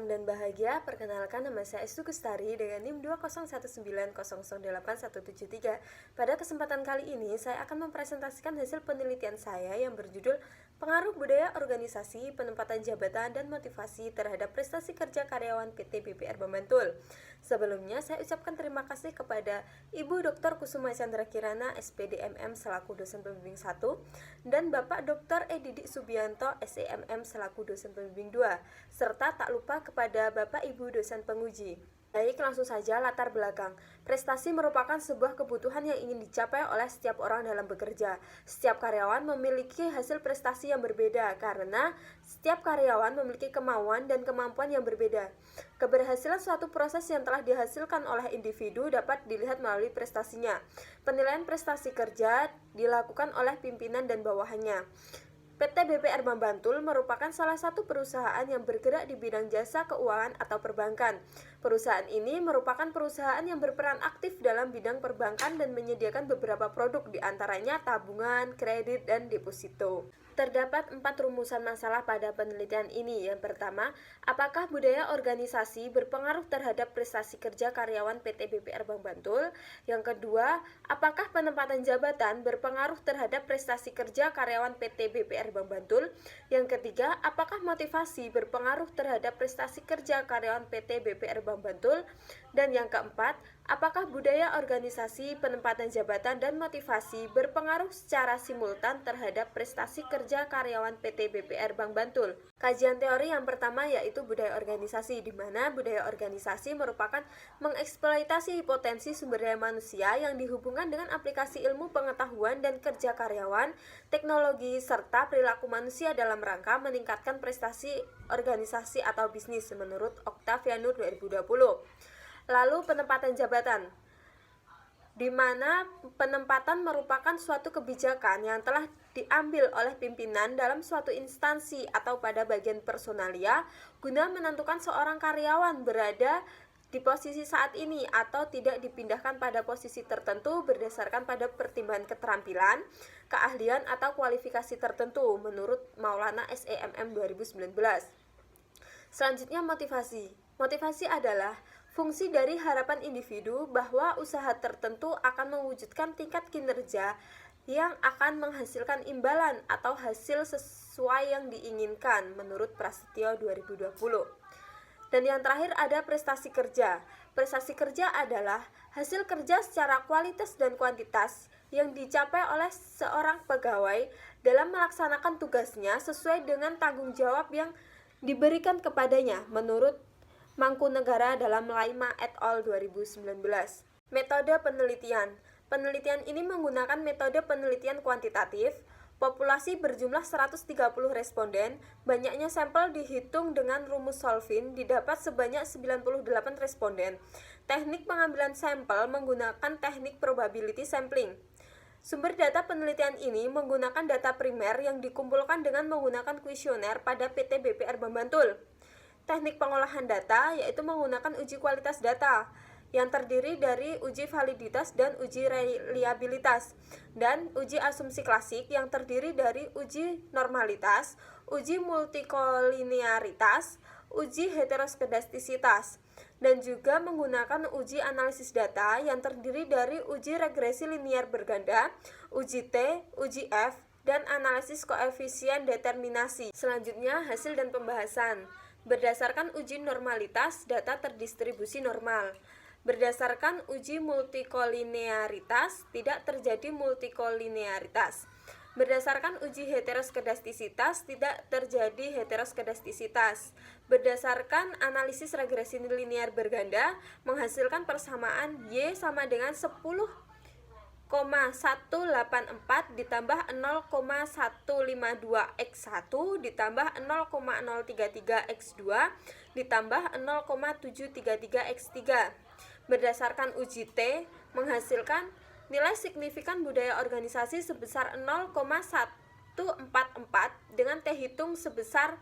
senang dan bahagia. Perkenalkan, nama saya Estu Kustari dengan NIM 20190081173. Pada kesempatan kali ini, saya akan mempresentasikan hasil penelitian saya yang berjudul Pengaruh Budaya Organisasi, Penempatan Jabatan, dan Motivasi terhadap Prestasi Kerja Karyawan PT BPR Bantul. Sebelumnya, saya ucapkan terima kasih kepada Ibu Dr. Kusuma Chandra Kirana, SPDMM selaku dosen pembimbing 1, dan Bapak Dr. Didik Subianto, SEMM selaku dosen pembimbing 2, serta tak lupa kepada Bapak Ibu dosen penguji. Baik, langsung saja latar belakang. Prestasi merupakan sebuah kebutuhan yang ingin dicapai oleh setiap orang dalam bekerja. Setiap karyawan memiliki hasil prestasi yang berbeda karena setiap karyawan memiliki kemauan dan kemampuan yang berbeda. Keberhasilan suatu proses yang telah dihasilkan oleh individu dapat dilihat melalui prestasinya. Penilaian prestasi kerja dilakukan oleh pimpinan dan bawahannya. PT BPR Bantul merupakan salah satu perusahaan yang bergerak di bidang jasa keuangan atau perbankan. Perusahaan ini merupakan perusahaan yang berperan aktif dalam bidang perbankan dan menyediakan beberapa produk, di antaranya tabungan, kredit, dan deposito. Terdapat 4 rumusan masalah pada penelitian ini. Yang pertama, apakah budaya organisasi berpengaruh terhadap prestasi kerja karyawan PT BPR Bantul? Yang kedua, apakah penempatan jabatan berpengaruh terhadap prestasi kerja karyawan PT BPR Bantul? Yang ketiga, apakah motivasi berpengaruh terhadap prestasi kerja karyawan PT BPR Bantul? Dan yang keempat, apakah budaya organisasi, penempatan jabatan, dan motivasi berpengaruh secara simultan terhadap prestasi kerja karyawan PT BPR Bantul? Kajian teori yang pertama yaitu budaya organisasi, di mana budaya organisasi merupakan mengeksploitasi potensi sumber daya manusia yang dihubungkan dengan aplikasi ilmu pengetahuan dan kerja karyawan, teknologi, serta perilaku manusia dalam rangka meningkatkan prestasi organisasi atau bisnis menurut Octavianus 2020. Lalu penempatan jabatan, di mana penempatan merupakan suatu kebijakan yang telah diambil oleh pimpinan dalam suatu instansi atau pada bagian personalia guna menentukan seorang karyawan berada di posisi saat ini atau tidak dipindahkan pada posisi tertentu berdasarkan pada pertimbangan keterampilan, keahlian, atau kualifikasi tertentu menurut Maulana SEMM 2019. Selanjutnya, motivasi. Motivasi adalah fungsi dari harapan individu bahwa usaha tertentu akan mewujudkan tingkat kinerja yang akan menghasilkan imbalan atau hasil sesuai yang diinginkan menurut Prasetyo 2020. Dan yang terakhir ada prestasi kerja. Prestasi kerja adalah hasil kerja secara kualitas dan kuantitas yang dicapai oleh seorang pegawai dalam melaksanakan tugasnya sesuai dengan tanggung jawab yang diberikan kepadanya menurut Mangkunegara dalam Laima et al. 2019. Metode penelitian. Penelitian ini menggunakan metode penelitian kuantitatif. Populasi berjumlah 130 responden, banyaknya sampel dihitung dengan rumus Solvin, didapat sebanyak 98 responden. Teknik pengambilan sampel menggunakan teknik probability sampling. Sumber data penelitian ini menggunakan data primer yang dikumpulkan dengan menggunakan kuesioner pada PT BPR Bantul. Teknik pengolahan data yaitu menggunakan uji kualitas data yang terdiri dari uji validitas dan uji reliabilitas, dan uji asumsi klasik yang terdiri dari uji normalitas, uji multikolinearitas, uji heteroskedastisitas, dan juga menggunakan uji analisis data yang terdiri dari uji regresi linier berganda, uji T, uji F, dan analisis koefisien determinasi. Selanjutnya, hasil dan pembahasan. Berdasarkan uji normalitas, data terdistribusi normal. Berdasarkan uji multikolinearitas, tidak terjadi multikolinearitas. Berdasarkan uji heteroskedastisitas, tidak terjadi heteroskedastisitas. Berdasarkan analisis regresi linier berganda, menghasilkan persamaan Y sama dengan 10,184 ditambah 0,152x1 ditambah 0,033x2 ditambah 0,733x3. Berdasarkan uji T, menghasilkan nilai signifikan budaya organisasi sebesar 0,144 dengan T hitung sebesar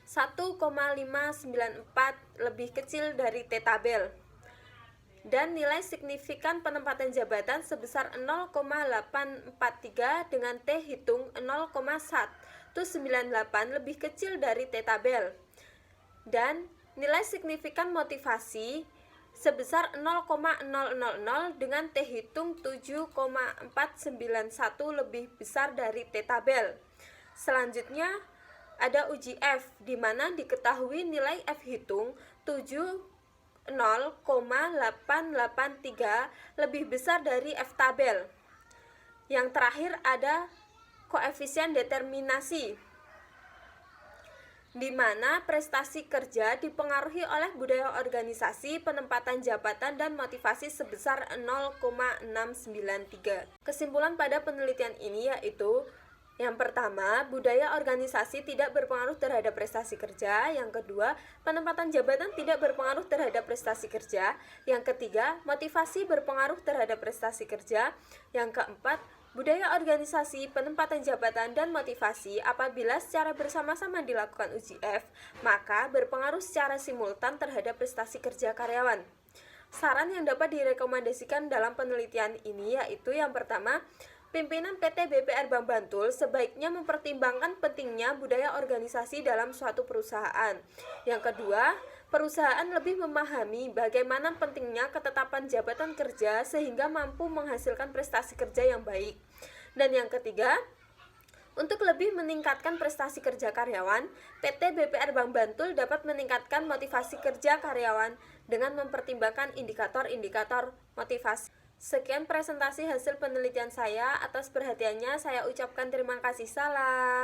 1,594 lebih kecil dari T tabel. Dan nilai signifikan penempatan jabatan sebesar 0,843 dengan T hitung 0,198 lebih kecil dari T tabel. dan nilai signifikan motivasi sebesar 0,000 dengan T hitung 7,491 lebih besar dari T tabel. Selanjutnya ada uji F, di mana diketahui nilai F hitung 0,883 lebih besar dari F tabel. Yang terakhir ada koefisien determinasi, di mana prestasi kerja dipengaruhi oleh budaya organisasi, penempatan jabatan, dan motivasi sebesar 0,693. Kesimpulan pada penelitian ini yaitu: yang pertama, budaya organisasi tidak berpengaruh terhadap prestasi kerja. Yang kedua, penempatan jabatan tidak berpengaruh terhadap prestasi kerja. Yang ketiga, motivasi berpengaruh terhadap prestasi kerja. Yang keempat, budaya organisasi, penempatan jabatan, dan motivasi apabila secara bersama-sama dilakukan uji F, maka berpengaruh secara simultan terhadap prestasi kerja karyawan. Saran yang dapat direkomendasikan dalam penelitian ini yaitu: yang pertama, pimpinan PT BPR Bank Bantul sebaiknya mempertimbangkan pentingnya budaya organisasi dalam suatu perusahaan. Yang kedua, perusahaan lebih memahami bagaimana pentingnya ketetapan jabatan kerja sehingga mampu menghasilkan prestasi kerja yang baik. Dan yang ketiga, untuk lebih meningkatkan prestasi kerja karyawan, PT BPR Bank Bantul dapat meningkatkan motivasi kerja karyawan dengan mempertimbangkan indikator-indikator motivasi. Sekian presentasi hasil penelitian saya. Atas perhatiannya saya ucapkan terima kasih. Salam.